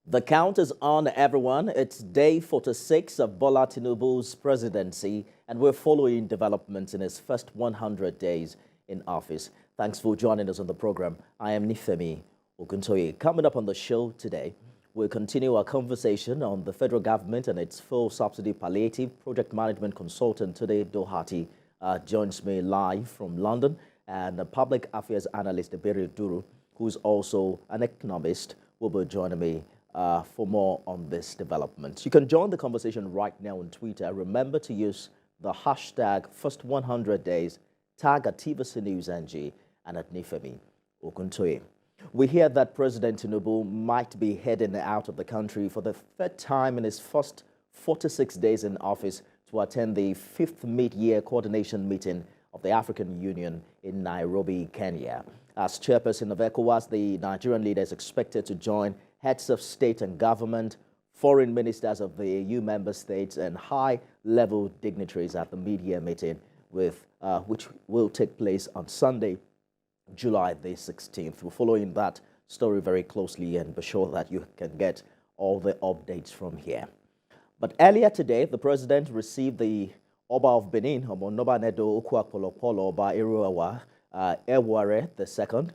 The count is on, everyone. It's day 46 of Bola Tinubu's presidency, and we're following developments in his first 100 days in office. Thanks for joining us on the program. I am Nifemi Oguntoye. Coming up on the show today, we'll continue our conversation on the federal government and its full subsidy palliative. Project management consultant today, Dohati, joins me live from London, and the public affairs analyst, Ebere Duru, who's also an economist, will be joining me for more on this development. You can join the conversation right now on Twitter. Remember to use the hashtag first 100 days, tag at TVC News NG and at Nifemi Oguntoye. We hear that President Tinubu might be heading out of the country for the third time in his first 46 days in office to attend the fifth mid-year coordination meeting of the African Union in Nairobi, Kenya. As chairperson of ECOWAS, the Nigerian leader is expected to join heads of state and government, foreign ministers of the EU member states, and high-level dignitaries at the mid-year meeting, which will take place on Sunday, July the 16th. We're following that story very closely and be sure that you can get all the updates from here. But earlier today, the president received the Oba of Benin, Omonoba Nedo Okuapolopolo Oba Eruawa Eware II.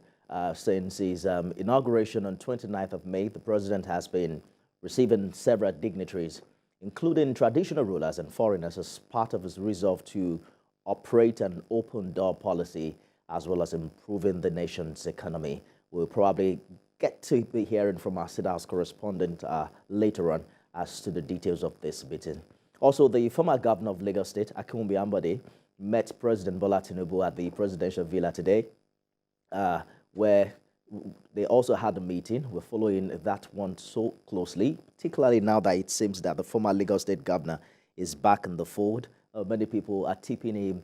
Since his inauguration on 29th of May, the president has been receiving several dignitaries, including traditional rulers and foreigners, as part of his resolve to operate an open-door policy as well as improving the nation's economy. We'll probably get to be hearing from our State House correspondent later on as to the details of this meeting. Also, the former governor of Lagos State, Akinwumi Ambode, met President Bola Tinubu at the presidential villa today, where they also had a meeting. We're following that one so closely, particularly now that it seems that the former Lagos State governor is back in the fold. Many people are tipping him,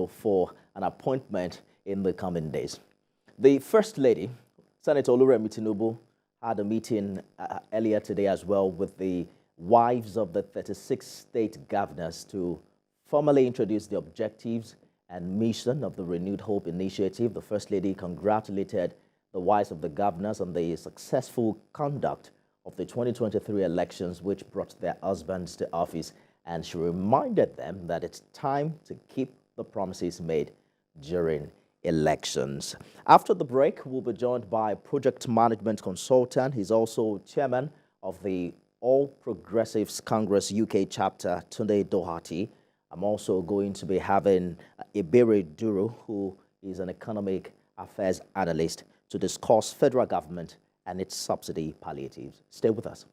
for an appointment in the coming days. The First Lady, Senator Oluremi Tinubu, had a meeting earlier today as well with the wives of the 36 state governors to formally introduce the objectives and mission of the Renewed Hope Initiative. The First Lady congratulated the wives of the governors on the successful conduct of the 2023 elections, which brought their husbands to office, and she reminded them that it's time to keep the promises made during elections. After the break, we'll be joined by project management consultant. He's also chairman of the All Progressives Congress UK chapter, Tunde Dohati. I'm also going to be having Ebere Duru, who is an economic affairs analyst, to discuss federal government and its subsidy palliatives. Stay with us.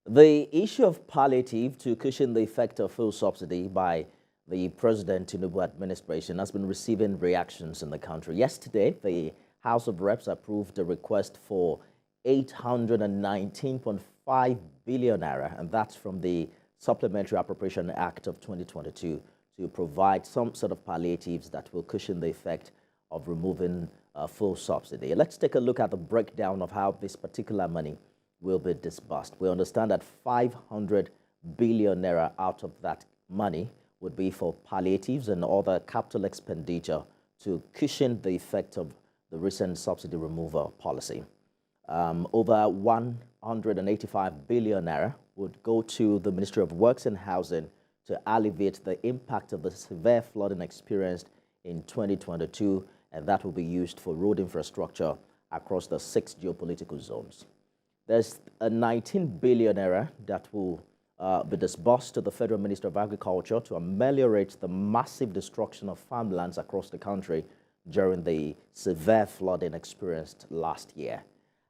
The issue of palliative to cushion the effect of fuel subsidy by the President Tinubu administration has been receiving reactions in the country. Yesterday, the House of Reps approved a request for 819.5 billion naira, and that's from the Supplementary Appropriation Act of 2022, to provide some sort of palliatives that will cushion the effect of removing fuel subsidy. Let's take a look at the breakdown of how this particular money will be disbursed. We understand that 500 billion naira out of that money would be for palliatives and other capital expenditure to cushion the effect of the recent subsidy removal policy. Over 185 billion naira would go to the Ministry of Works and Housing to alleviate the impact of the severe flooding experienced in 2022, and that will be used for road infrastructure across the 6 geopolitical zones. There's a 19 billion naira that will be disbursed to the Federal Minister of Agriculture to ameliorate the massive destruction of farmlands across the country during the severe flooding experienced last year.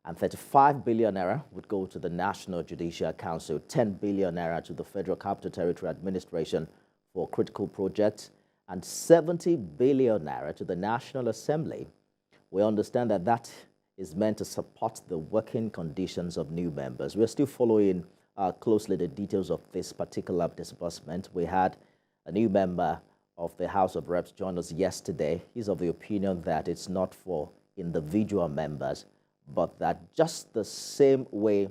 And 35 billion naira would go to the National Judicial Council, 10 billion naira to the Federal Capital Territory Administration for critical projects, and 70 billion naira to the National Assembly. We understand that that is meant to support the working conditions of new members. We're still following closely the details of this particular disbursement. We had a new member of the House of Reps join us yesterday. He's of the opinion that it's not for individual members, but that just the same way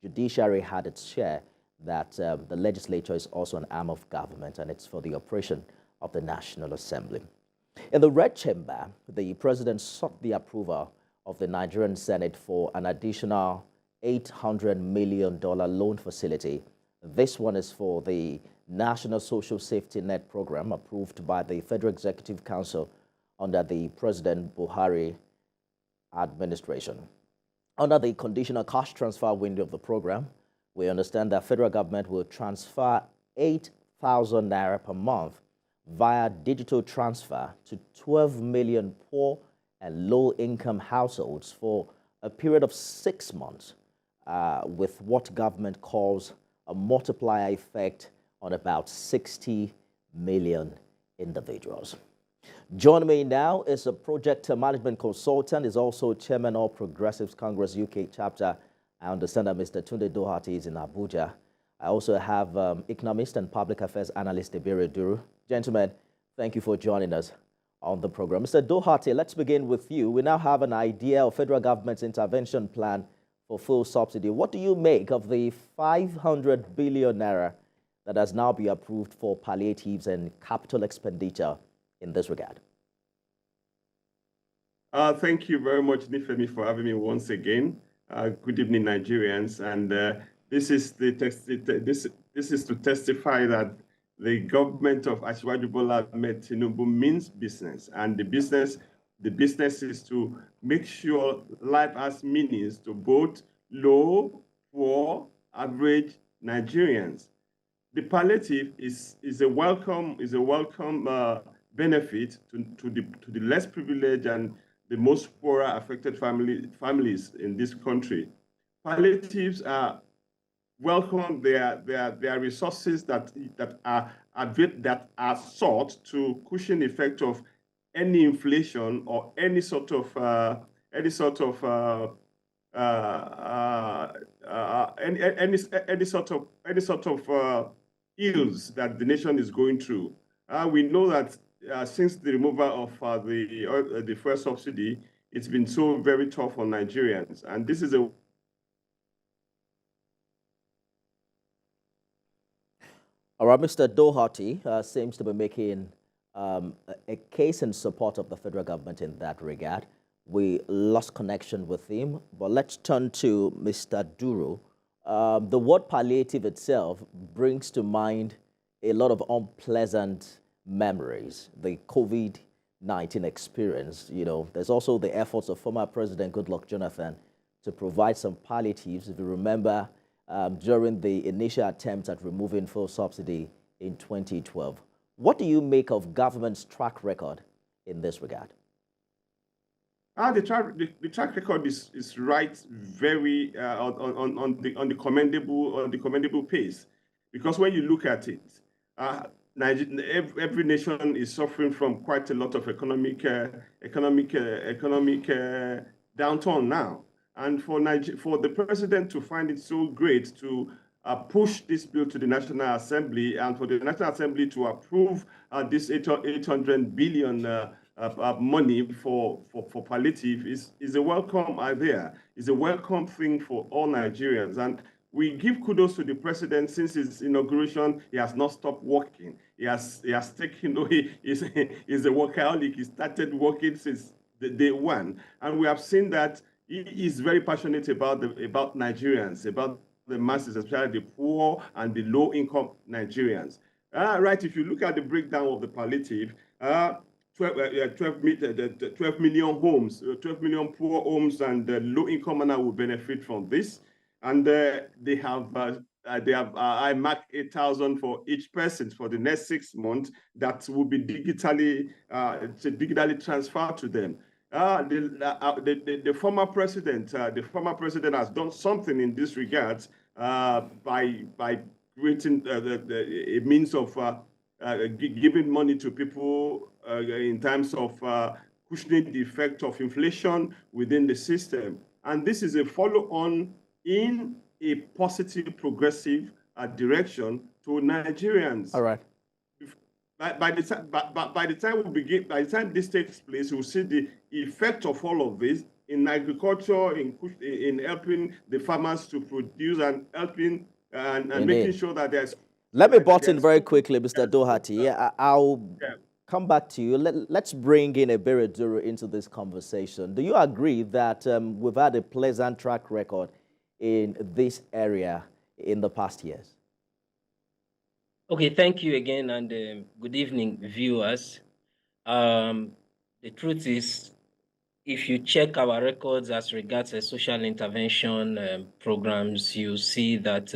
judiciary had its share, that the legislature is also an arm of government, and it's for the operation of the National Assembly. In the Red Chamber, the president sought the approval of the Nigerian Senate for an additional $800 million loan facility. This one is for the National Social Safety Net program approved by the Federal Executive Council under the President Buhari administration. Under the conditional cash transfer window of the program, we understand that federal government will transfer 8,000 naira per month via digital transfer to 12 million poor and low-income households for a period of 6 months, with what government calls a multiplier effect on about 60 million individuals. Joining me now is a project management consultant, is also chairman of Progressives Congress UK chapter. I understand that Mr. Tunde Doherty is in Abuja. I also have economist and public affairs analyst Ebere Duru. Gentlemen, thank you for joining us on the program. Mr. Doherty, let's begin with you. We now have an idea of federal government's intervention plan for full subsidy. What do you make of the 500 billion naira that has now been approved for palliatives and capital expenditure in this regard? Thank you very much, Nifemi, for having me once again. Good evening, Nigerians. And this is to testify that the government of Asiwaju Bola Ahmed Tinubu means business, and the business is to make sure life has meanings to both low, poor, average Nigerians. The palliative is a welcome benefit to the less privileged and the most poorer affected families in this country. Palliatives are welcome. They are resources that are sought to cushion the effect of any inflation or any sort of ills that the nation is going through. We know that since the removal of the fuel subsidy, it's been so very tough on Nigerians, and this is a All right, Mr. Doherty seems to be making a case in support of the federal government in that regard. We lost connection with him, but let's turn to Mr. Duru. The word palliative itself brings to mind a lot of unpleasant memories, the COVID-19 experience. You know, there's also the efforts of former President Goodluck Jonathan to provide some palliatives. If you remember, during the initial attempt at removing fuel subsidy in 2012. What do you make of government's track record in this regard? The track record is right, very on the commendable pace, because when you look at it, every nation is suffering from quite a lot of economic downturn now, and for the president to find it so great to push this bill to the National Assembly, and for the National Assembly to approve this 800 billion money for palliative is a welcome idea. It's a welcome thing for all Nigerians, and we give kudos to the president. Since his inauguration, he has not stopped working. He has taken, he's a workaholic. He started working since the day one, and we have seen that he is very passionate about Nigerians, about the masses, especially the poor and the low-income Nigerians. Right, if you look at the breakdown of the palliative, 12 million homes, 12 million poor homes and low-income earners will benefit from this. And they have I mark 8,000 for each person for the next 6 months that will be digitally transferred to them. The former president has done something in this regard by creating a means of giving money to people in terms of cushioning the effect of inflation within the system. And this is a follow-on in a positive, progressive direction to Nigerians. All right. by the time we begin, by the time this takes place, we'll see the effect of all of this in agriculture, in helping the farmers to produce and helping and making sure that there's. Let me butt in very quickly, Mr. Doherty. I'll come back to you. Let's bring in Ebereduru into this conversation. Do you agree that we've had a pleasant track record in this area in the past years? Okay, thank you again, and good evening, viewers. The truth is, if you check our records as regards social intervention programs, you see that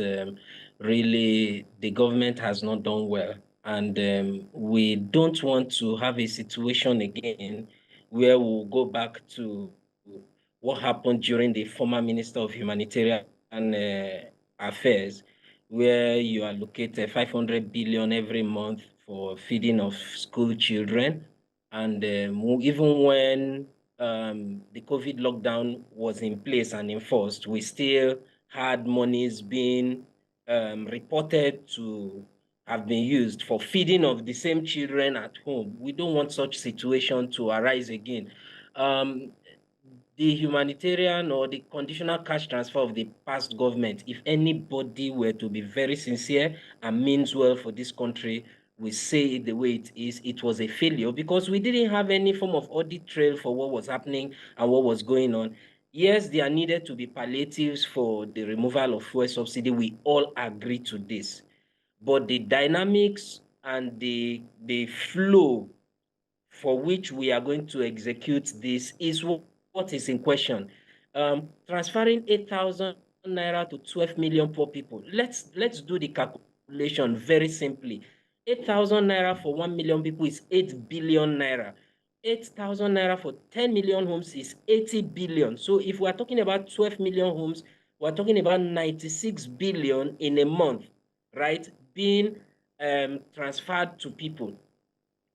really the government has not done well. And we don't want to have a situation again where we'll go back to what happened during the former Minister of Humanitarian Affairs, where you allocate 500 billion every month for feeding of school children. And even when the COVID lockdown was in place and enforced, we still had monies being reported to have been used for feeding of the same children at home. We don't want such situation to arise again. The humanitarian or the conditional cash transfer of the past government, if anybody were to be very sincere and means well for this country, we say it the way it is, it was a failure because we didn't have any form of audit trail for what was happening and what was going on. Yes, there needed to be palliatives for the removal of fuel subsidy. We all agree to this. But the dynamics and the flow for which we are going to execute this is what is in question. Transferring 8,000 naira to 12 million poor people. Let's do the calculation very simply. 8,000 naira for 1 million people is 8 billion naira. 8,000 naira for 10 million homes is 80 billion. So if we are talking about 12 million homes, we're talking about 96 billion in a month, right, being transferred to people.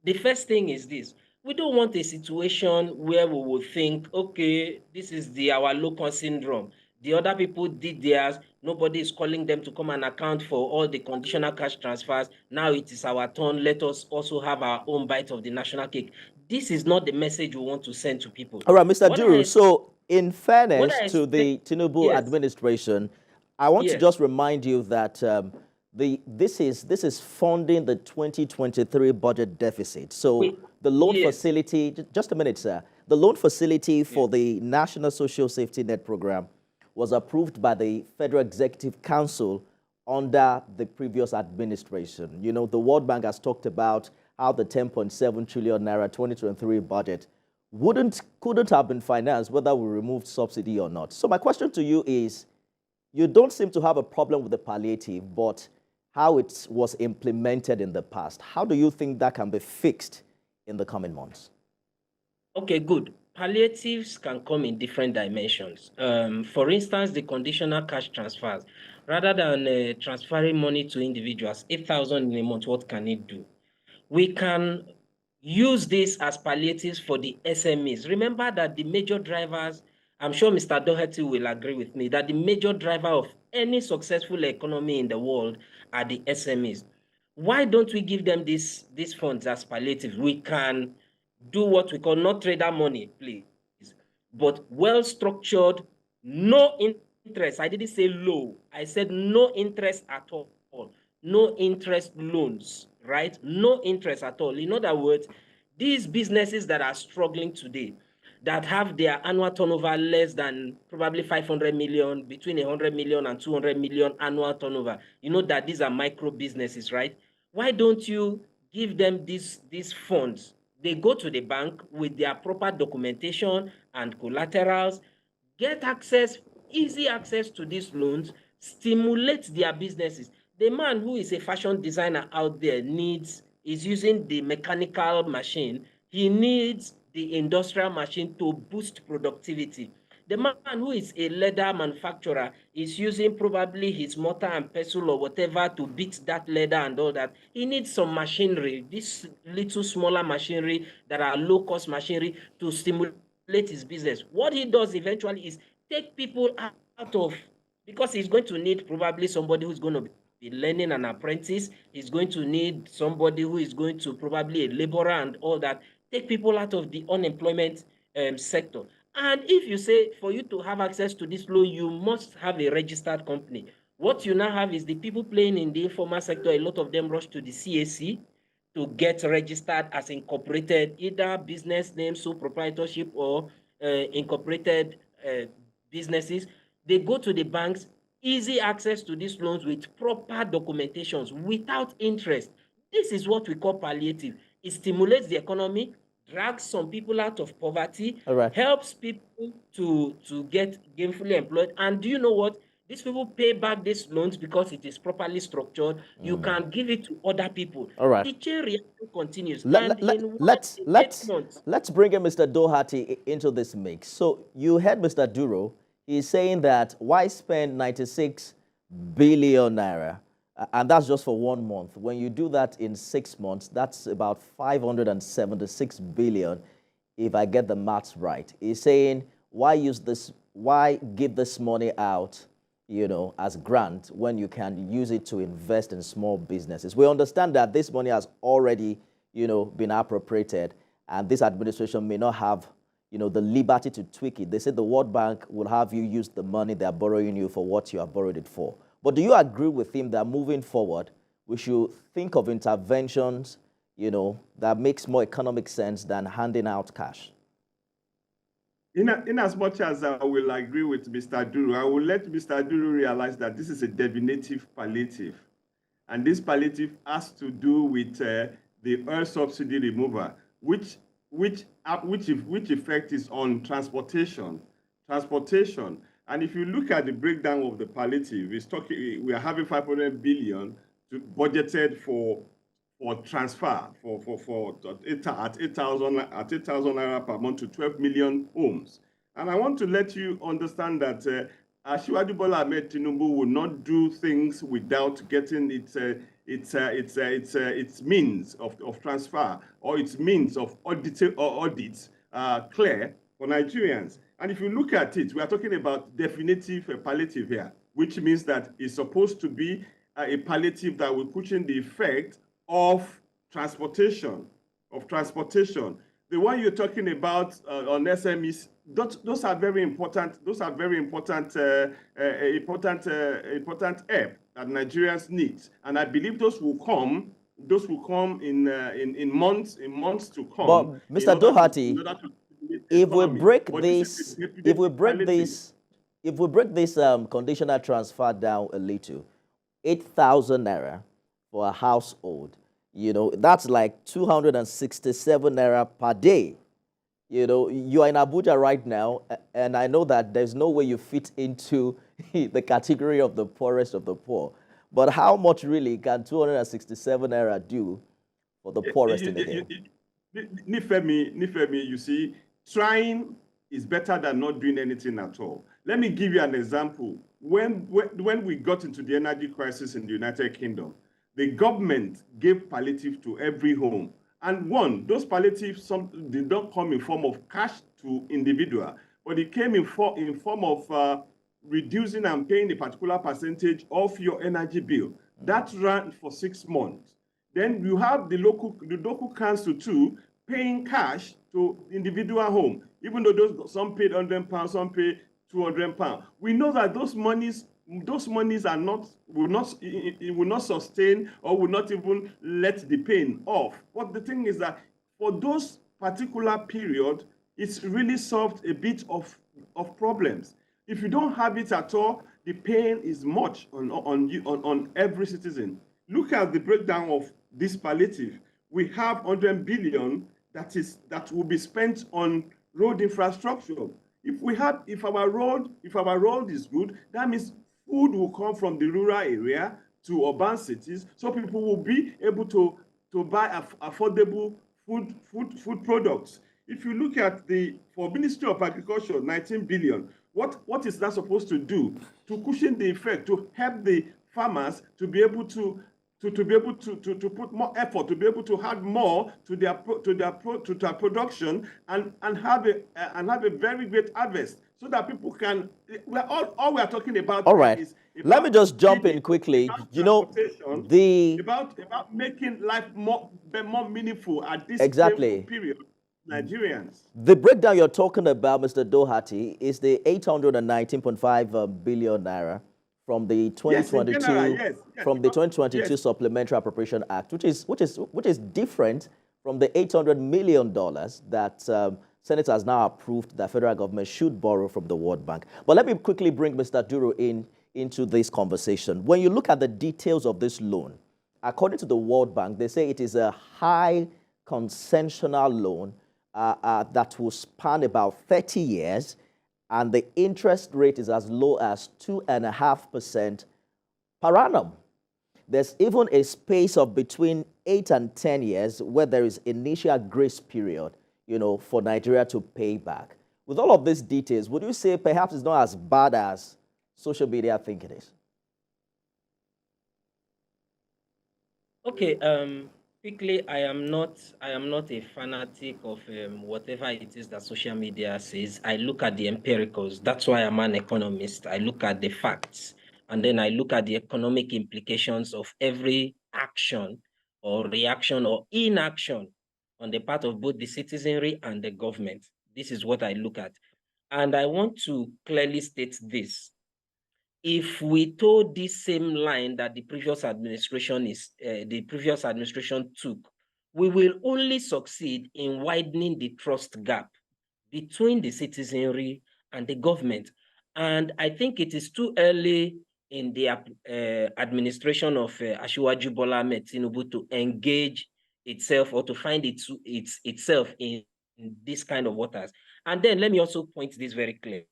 The first thing is this. We don't want a situation where we will think, okay, this is our local syndrome. The other people did theirs. Nobody is calling them to come and account for all the conditional cash transfers. Now it is our turn. Let us also have our own bite of the national cake. This is not the message we want to send to people. All right, Mr. Duru, so in fairness to the Tinubu administration, I want to just remind you that this is funding the 2023 budget deficit. So the loan facility, just a minute, sir. The loan facility for the National Social Safety Net Program was approved by the Federal Executive Council under the previous administration. You know, the World Bank has talked about how the 10.7 trillion naira 2023 budget couldn't have been financed whether we removed subsidy or not. So my question to you is, you don't seem to have a problem with the palliative, but how it was implemented in the past. How do you think that can be fixed in the coming months? Okay, good. Palliatives can come in different dimensions. For instance, the conditional cash transfers. Rather than transferring money to individuals, 8,000 in a month, what can it do? We can use this as palliatives for the SMEs. Remember that the major drivers, I'm sure Mr. Doherty will agree with me, that the major driver of any successful economy in the world are the SMEs. Why don't we give them these funds as palliatives? We can do what we call not trader money, please, but well-structured, no interest. I didn't say low. I said no interest at all. No interest loans, right? No interest at all. In other words, these businesses that are struggling today, that have their annual turnover less than probably 500 million, between 100 million and 200 million annual turnover, you know that these are micro businesses, right? Why don't you give them these funds? They go to the bank with their proper documentation and collaterals, get access, easy access to these loans, stimulate their businesses. The man who is a fashion designer out there is using the mechanical machine. He needs the industrial machine to boost productivity. The man who is a leather manufacturer is using probably his mortar and pestle or whatever to beat that leather and all that. He needs some machinery, this little smaller machinery that are low-cost machinery to stimulate his business. What he does eventually is take people out of, because he's going to need probably somebody who's going to be learning an apprentice. He's going to need somebody who is going to probably a laborer and all that. Take people out of the unemployment sector. And if you say for you to have access to this loan, you must have a registered company. What you now have is the people playing in the informal sector. A lot of them rush to the CAC to get registered as incorporated, either business name, sole proprietorship, or incorporated businesses. They go to the banks, easy access to these loans with proper documentations, without interest. This is what we call palliative. It stimulates the economy, drags some people out of poverty, helps people to get gainfully employed. And do you know what? These people pay back these loans because it is properly structured. You can give it to other people. The chain reaction continues. Let's bring in Mr. Doherty into this mix. So you heard Mr. Duro. He's saying that why spend 96 billion naira? And that's just for 1 month. When you do that in 6 months, that's about 576 billion, if I get the maths right. He's saying, why give this money out, as grant when you can use it to invest in small businesses? We understand that this money has already, been appropriated, and this administration may not have, the liberty to tweak it. They said the World Bank will have you use the money they're borrowing you for what you have borrowed it for. But do you agree with him that moving forward, we should think of interventions, that makes more economic sense than handing out cash? In as much as I will agree with Mr. Duru, I will let Mr. Duru realize that this is a definitive palliative. And this palliative has to do with the oil subsidy removal, which effect is on transportation. And if you look at the breakdown of the palliative, we are having 500 billion budgeted for transfer at 8,000 naira per month to 12 million homes. And I want to let you understand that Asiwaju Bola Ahmed Tinubu will not do things without getting its means of transfer or its means of audits clear for Nigerians. And if you look at it, we are talking about definitive palliative here, which means that it's supposed to be a palliative that will cushion the effect of transportation. The one you're talking about on SMEs, those are very important. Those are very important help that Nigerians need, and I believe those will come in months to come. But Mr. Doherty, if we break this conditional transfer down a little, 8,000 naira for a household, that's like 267 naira per day. You are in Abuja right now, and I know that there's no way you fit into the category of the poorest of the poor. But how much really can 267 naira do for the poorest in the hill? Nifemi, you see, trying is better than not doing anything at all. Let me give you an example. When we got into the energy crisis in the United Kingdom, the government gave palliative to every home. And those palliatives did not come in form of cash to individual, but it came in form of reducing and paying a particular percentage of your energy bill. That ran for 6 months. Then you have the local council too, paying cash to individual home, even though some paid £100, some paid £200. We know that those monies will not sustain or will not even let the pain off. But the thing is that for those particular period, it's really solved a bit of problems. If you don't have it at all, the pain is much on every citizen. Look at the breakdown of this palliative. We have 100 billion that will be spent on road infrastructure. If our road is good, that means food will come from the rural area to urban cities, so people will be able to buy affordable food products. If you look at for Ministry of Agriculture, 19 billion, what is that supposed to do? To cushion the effect, to help the farmers to be able to put more effort, to be able to add more to their production and have a very great harvest, so that people can. All we are talking about all right. is Let me about just jump feeding, in quickly. about You know, transportation, the about making life more meaningful at this painful exactly period, Nigerians. the breakdown you're talking about, Mr. Doherty, is the 819.5 billion naira from the Yes, in general, 2022 yes, from the because 2022 yes, Supplementary Appropriation Act, which is different from the $800 million that senators now approved that federal government should borrow from the World Bank. But let me quickly bring Mr. Duru into this conversation. When you look at the details of this loan, according to the World Bank, they say it is a high concessional loan that will span about 30 years, and the interest rate is as low as 2.5% per annum. There's even a space of between 8 and 10 years where there is initial grace period, for Nigeria to pay back. With all of these details, would you say perhaps it's not as bad as social media think it is? Okay, quickly, I am not a fanatic of whatever it is that social media says. I look at the empiricals. That's why I'm an economist. I look at the facts, and then I look at the economic implications of every action or reaction or inaction on the part of both the citizenry and the government. This is what I look at. And I want to clearly state this. If we told this same line that the previous administration took, we will only succeed in widening the trust gap between the citizenry and the government. And I think it is too early in the administration of Asiwaju Bola Ahmed Tinubu to engage itself or to find itself in this kind of waters. And then let me also point this very clear.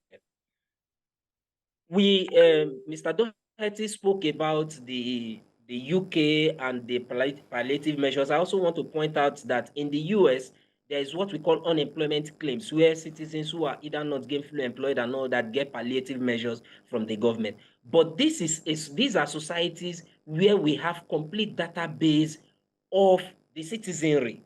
Mr. Doherty spoke about the UK and the palliative measures. I also want to point out that in the US, there is what we call unemployment claims, where citizens who are either not gainfully employed and all that get palliative measures from the government. But these are societies where we have complete database of the citizenry.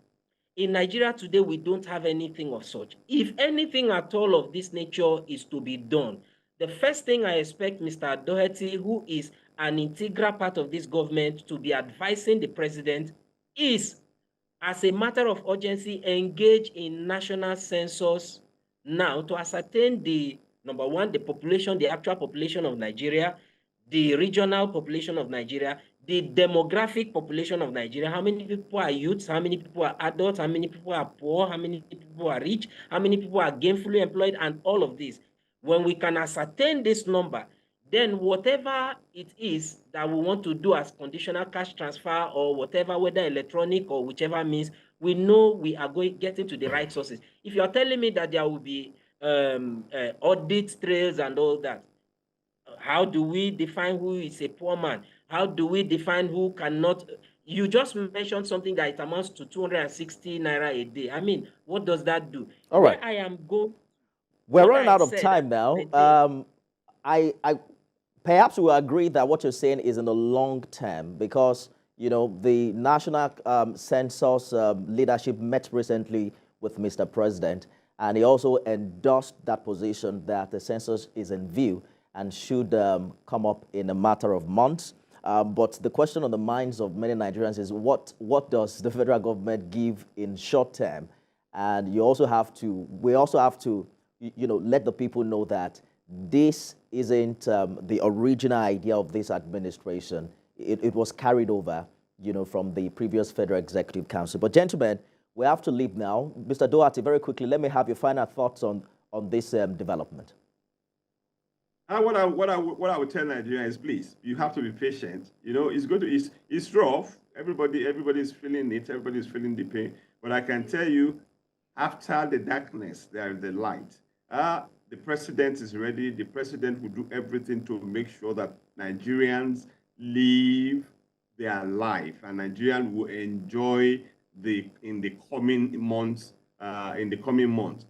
In Nigeria today, we don't have anything of such. If anything at all of this nature is to be done, the first thing I expect Mr. Doherty, who is an integral part of this government, to be advising the president is, as a matter of urgency, engage in national census now to ascertain number one, the population, the actual population of Nigeria, the regional population of Nigeria, the demographic population of Nigeria, how many people are youths, how many people are adults, how many people are poor, how many people are rich, how many people are gainfully employed, and all of this. When we can ascertain this number, then whatever it is that we want to do as conditional cash transfer or whatever, whether electronic or whichever means, we know we are getting to the right sources. If you're telling me that there will be audit trails and all that, how do we define who is a poor man? How do we define who cannot? You just mentioned something that it amounts to 260 naira a day. I mean, what does that do? All right. Where I am going, We're what running I out of said time now. day, I perhaps we agree that what you're saying is in the long term because the national census leadership met recently with Mr. President, and he also endorsed that position that the census is in view and should come up in a matter of months. But the question on the minds of many Nigerians is what does the federal government give in short term? And we also have to let the people know that this isn't the original idea of this administration. It was carried over, from the previous Federal Executive Council. But gentlemen, we have to leave now. Mr. Doherty, very quickly, let me have your final thoughts on this development. What I would tell Nigerians is, please, you have to be patient. It's rough. Everybody's feeling it. Everybody's feeling the pain. But I can tell you, after the darkness, there is the light. The president is ready. The president will do everything to make sure that Nigerians live their life and Nigerians will enjoy in the coming months.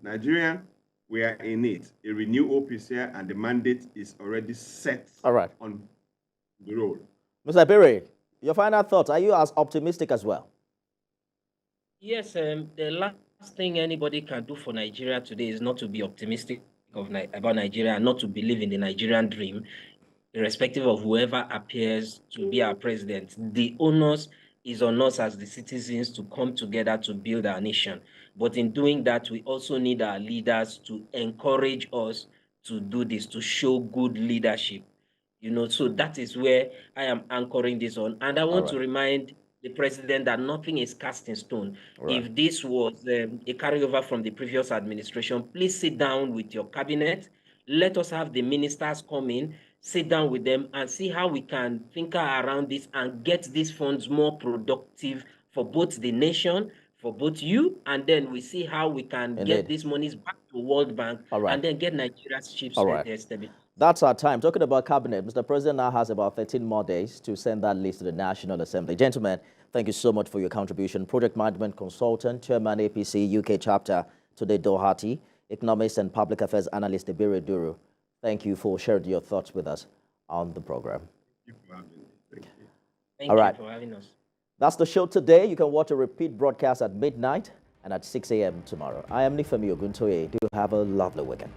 Nigerian, we are in it. A renewed hope is here, and the mandate is already set. All right. On the road. Mr. Berry, your final thoughts. Are you as optimistic as well? Yes, the last thing anybody can do for Nigeria today is not to be optimistic about Nigeria and not to believe in the Nigerian dream. irrespective of whoever appears to be our president. The onus is on us as the citizens to come together to build our nation. But in doing that, we also need our leaders to encourage us to do this, to show good leadership. So that is where I am anchoring this on. And I want to remind the president that nothing is cast in stone. If this was a carryover from the previous administration, please sit down with your cabinet. Let us have the ministers come in, sit down with them, and see how we can think around this and get these funds more productive for both the nation, for both you, and then we see how we can get these monies back to World Bank and then get Nigeria's chips stability. That's our time. Talking about cabinet, Mr. President now has about 13 more days to send that list to the National Assembly. Gentlemen, thank you so much for your contribution. Project Management Consultant, Chairman APC UK Chapter, Today Doherty, Economist and Public Affairs Analyst Ebere Duru. Thank you for sharing your thoughts with us on the program. Thank you for having me. Thank you. Thank you for having us. That's the show today. You can watch a repeat broadcast at midnight and at 6 a.m. tomorrow. I am Nifemi Oguntoye. Do have a lovely weekend.